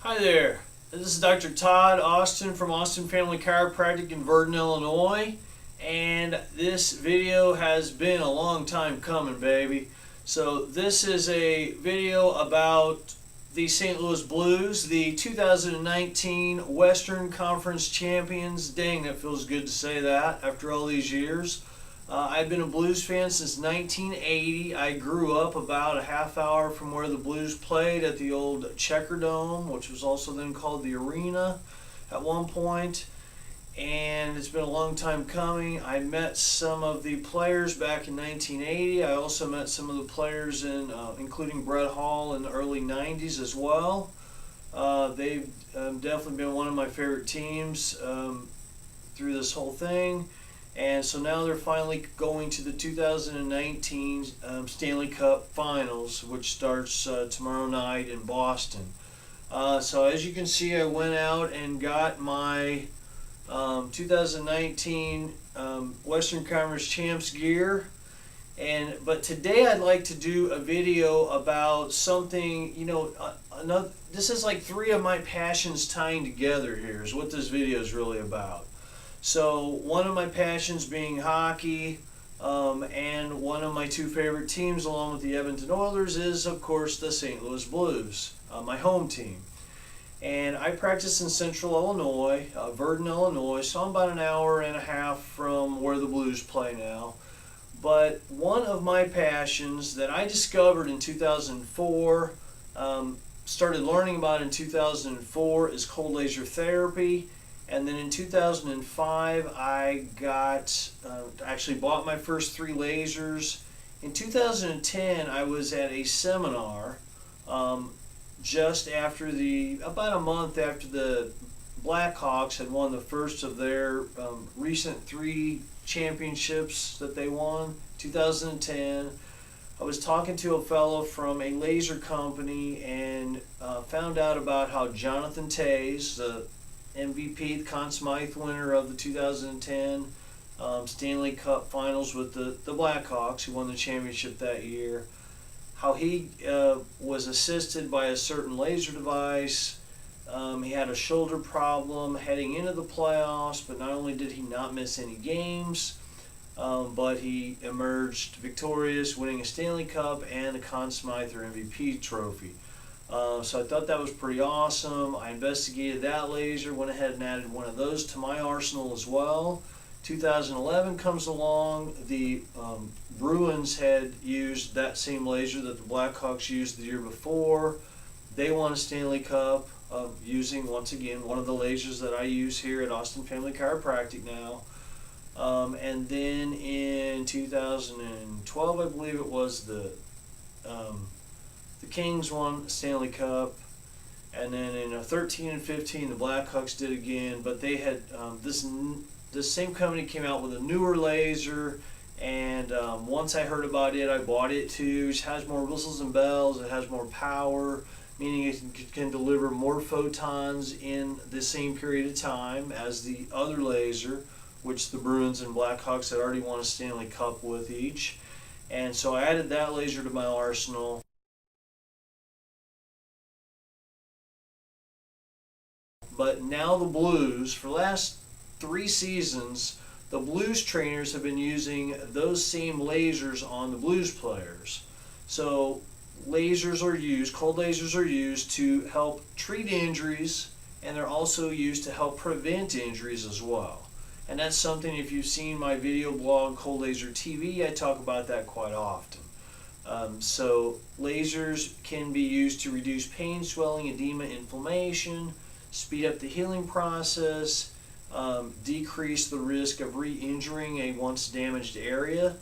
Hi there, this is Dr. Todd Austin from Austin Family Chiropractic in Virden, Illinois, and this video has been a long time coming, baby. So this is a video about the St. Louis Blues, the 2019 Western Conference champions. Dang, that feels good to say that after all these years. I've been a Blues fan since 1980. I grew up about a half hour from where the Blues played at the old Checker Dome, which was also then called the Arena at one point. And it's been a long time coming. I met some of the players back in 1980. I also met some of the players including Brett Hall in the early 90s as well. They've definitely been one of my favorite teams through this whole thing. And so now they're finally going to the 2019 Stanley Cup Finals, which starts tomorrow night in Boston. So as you can see, I went out and got my 2019 Western Conference Champs gear. But today I'd like to do a video about something, this is like three of my passions tying together here is what this video is really about. So one of my passions being hockey, and one of my two favorite teams along with the Edmonton Oilers is of course the St. Louis Blues, my home team. And I practice in central Illinois, Virden, Illinois, so I'm about an hour and a half from where the Blues play now. But one of my passions that I discovered in 2004, started learning about in 2004 is cold laser therapy. And then in 2005, I actually bought my first 3 lasers. In 2010, I was at a seminar just after about a month after the Blackhawks had won the first of their recent 3 championships that they won, 2010. I was talking to a fellow from a laser company and found out about how Jonathan Toews, the MVP, the Conn Smythe winner of the 2010 Stanley Cup Finals with the Blackhawks, who won the championship that year, how he was assisted by a certain laser device. He had a shoulder problem heading into the playoffs, but not only did he not miss any games, but he emerged victorious, winning a Stanley Cup and the Conn Smythe or MVP trophy. So I thought that was pretty awesome. I investigated that laser, went ahead and added one of those to my arsenal as well. 2011 comes along. The Bruins had used that same laser that the Blackhawks used the year before. They won a Stanley Cup using, once again, one of the lasers that I use here at Austin Family Chiropractic now. And then in 2012, I believe it was, the Kings won Stanley Cup, and then in 13 and 15 the Blackhawks did again. But they had this same company came out with a newer laser, and once I heard about it, I bought it too. It has more whistles and bells. It has more power, meaning it can deliver more photons in the same period of time as the other laser, which the Bruins and Blackhawks had already won a Stanley Cup with each. And so I added that laser to my arsenal. But now the Blues, for the last 3 seasons, the Blues trainers have been using those same lasers on the Blues players. So lasers are used, cold lasers are used to help treat injuries, and they're also used to help prevent injuries as well. And that's something, if you've seen my video blog, Cold Laser TV, I talk about that quite often. So lasers can be used to reduce pain, swelling, edema, inflammation, speed up the healing process, decrease the risk of re-injuring a once damaged area,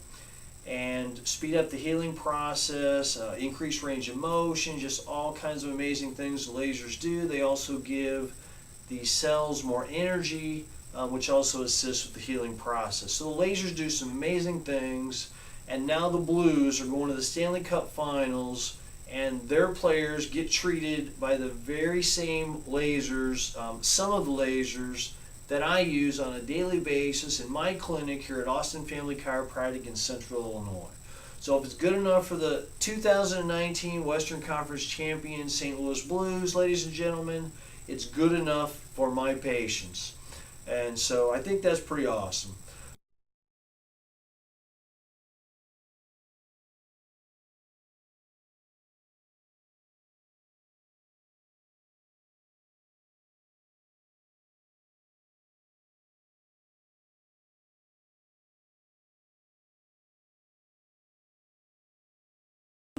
and speed up the healing process, increase range of motion, just all kinds of amazing things the lasers do. They also give the cells more energy, which also assists with the healing process. So the lasers do some amazing things, and now the Blues are going to the Stanley Cup Finals, and their players get treated by the very same lasers, some of the lasers that I use on a daily basis in my clinic here at Austin Family Chiropractic in central Illinois. So if it's good enough for the 2019 Western Conference champion St. Louis Blues, ladies and gentlemen, it's good enough for my patients. And so I think that's pretty awesome.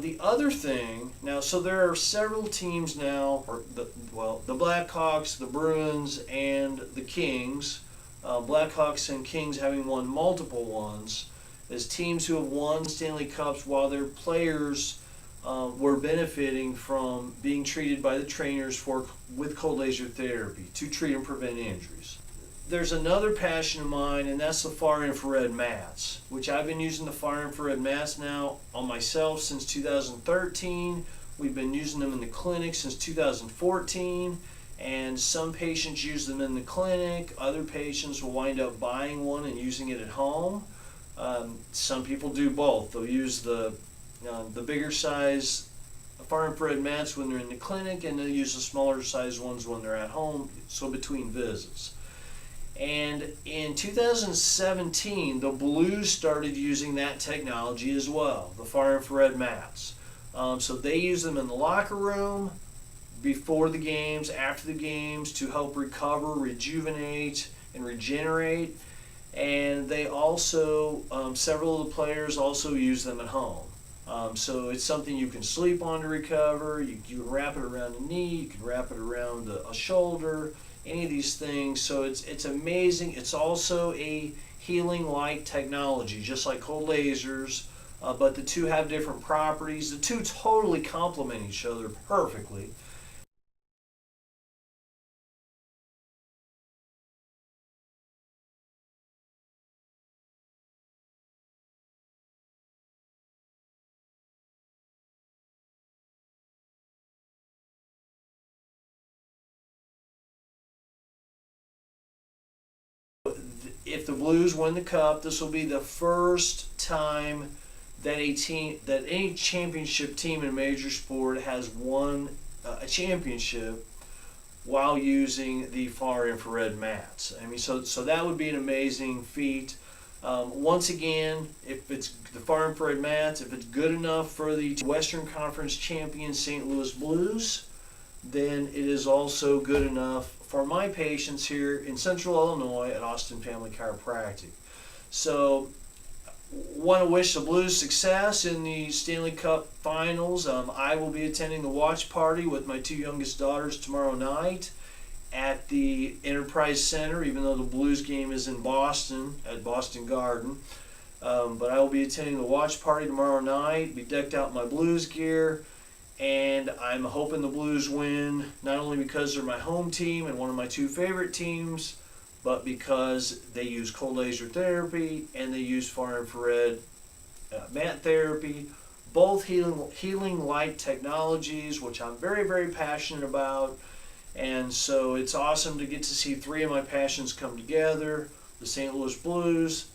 The other thing now, so there are several teams now, the Blackhawks, the Bruins, and the Kings. Blackhawks and Kings having won multiple ones as teams who have won Stanley Cups while their players were benefiting from being treated by the trainers with cold laser therapy to treat and prevent injuries. There's another passion of mine, and that's the far infrared mats, which I've been using the far infrared mats now on myself since 2013. We've been using them in the clinic since 2014, and some patients use them in the clinic. Other patients will wind up buying one and using it at home. Some people do both. They'll use the bigger size far infrared mats when they're in the clinic, and they'll use the smaller size ones when they're at home, so between visits. And in 2017, the Blues started using that technology as well, the far infrared mats. So they use them in the locker room, before the games, after the games, to help recover, rejuvenate, and regenerate. And they also, several of the players also use them at home. So it's something you can sleep on to recover. You can wrap it around a knee, you can wrap it around a shoulder, any of these things. So it's amazing. It's also a healing light technology, just like cold lasers, but the two have different properties. The two totally complement each other perfectly. If the Blues win the Cup, this will be the first time that any championship team in a major sport has won a championship while using the far infrared mats. I mean, so that would be an amazing feat. Once again, if it's the far infrared mats, if it's good enough for the Western Conference champion St. Louis Blues, then it is also good enough for my patients here in Central Illinois at Austin Family Chiropractic. So, want to wish the Blues success in the Stanley Cup Finals. I will be attending the watch party with my two youngest daughters tomorrow night at the Enterprise Center, even though the Blues game is in Boston at Boston Garden. But I will be attending the watch party tomorrow night, be decked out in my Blues gear, and I'm hoping the Blues win, not only because they're my home team and one of my two favorite teams, but because they use cold laser therapy and they use far infrared mat therapy, both healing light technologies, which I'm very, very passionate about. And so it's awesome to get to see three of my passions come together: the St. Louis Blues,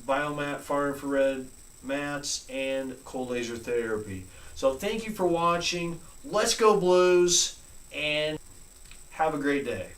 Biomat Far Infrared Mats, and cold laser therapy. So thank you for watching. Let's go Blues, and have a great day.